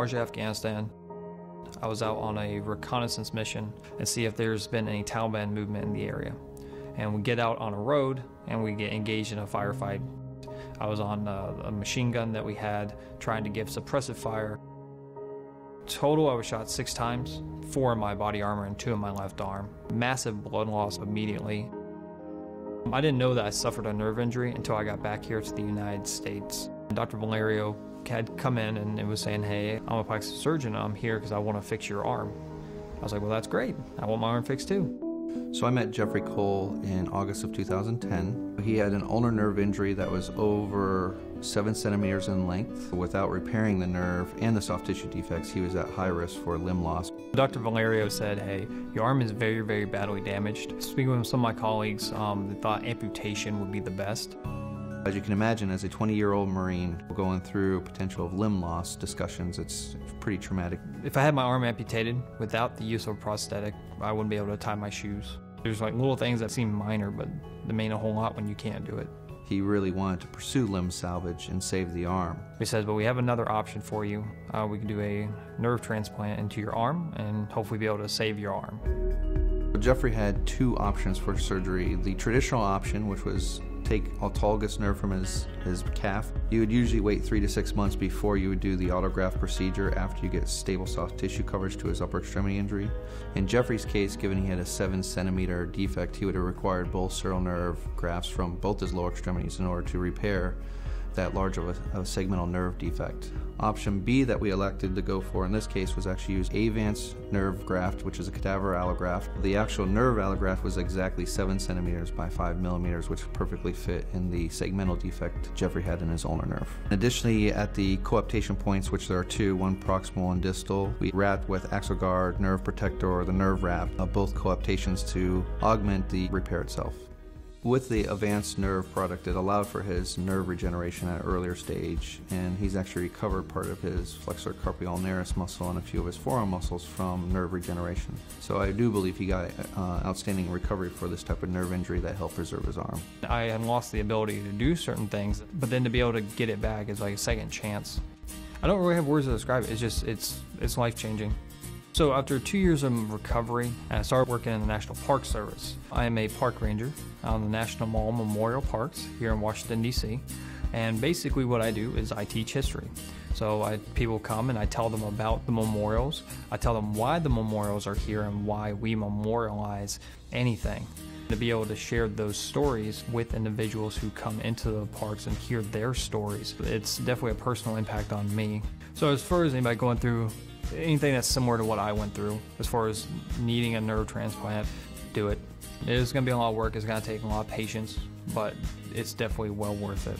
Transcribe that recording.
March, Afghanistan. I was out on a reconnaissance mission and see if there's been any Taliban movement in the area. And we get out on a road and we get engaged in a firefight. I was on a machine gun that we had trying to give suppressive fire. Total, I was shot 6 times, 4 in my body armor and 2 in my left arm. Massive blood loss immediately. I didn't know that I suffered a nerve injury until I got back here to the United States. Dr. Valerio had come in and it was saying, hey, I'm a plastic surgeon, I'm here because I want to fix your arm. I was like, well, that's great. I want my arm fixed too. So I met Jeffrey Cole in August of 2010. He had an ulnar nerve injury that was over 7 centimeters in length. Without repairing the nerve and the soft tissue defects, he was at high risk for limb loss. Dr. Valerio said, hey, your arm is very, very badly damaged. Speaking with some of my colleagues, they thought amputation would be the best. As you can imagine, as a 20-year-old Marine going through potential of limb loss discussions, it's pretty traumatic. If I had my arm amputated without the use of a prosthetic, I wouldn't be able to tie my shoes. There's like little things that seem minor, but they mean a whole lot when you can't do it. He really wanted to pursue limb salvage and save the arm. He says, but we have another option for you. We can do a nerve transplant into your arm and hopefully be able to save your arm. Jeffrey had 2 options for surgery. The traditional option, which was take autologous nerve from his calf. You would usually wait 3 to 6 months before you would do the autograft procedure after you get stable soft tissue coverage to his upper extremity injury. In Jeffrey's case, given he had a 7 centimeter defect, he would have required both sural nerve grafts from both his lower extremities in order to repair that large of a segmental nerve defect. Option B that we elected to go for in this case was actually use Avance nerve graft, which is a cadaver allograft. The actual nerve allograft was exactly 7 centimeters by 5 millimeters, which perfectly fit in the segmental defect Jeffrey had in his ulnar nerve. Additionally, at the coaptation points, which there are 2, one proximal and distal, we wrapped with Axoguard, nerve protector, or the nerve wrap, both coaptations to augment the repair itself. With the advanced nerve product, it allowed for his nerve regeneration at an earlier stage, and he's actually recovered part of his flexor carpi ulnaris muscle and a few of his forearm muscles from nerve regeneration. So I do believe he got outstanding recovery for this type of nerve injury that helped preserve his arm. I had lost the ability to do certain things, but then to be able to get it back is like a second chance. I don't really have words to describe it. It's just, it's life-changing. So after 2 years of recovery, I started working in the National Park Service. I am a park ranger on the National Mall Memorial Parks here in Washington, D.C. And basically what I do is I teach history. So people come and I tell them about the memorials. I tell them why the memorials are here and why we memorialize anything. To be able to share those stories with individuals who come into the parks and hear their stories, it's definitely a personal impact on me. So as far as anybody going through anything that's similar to what I went through, as far as needing a nerve transplant, do it. It is going to be a lot of work, it's going to take a lot of patience, but it's definitely well worth it.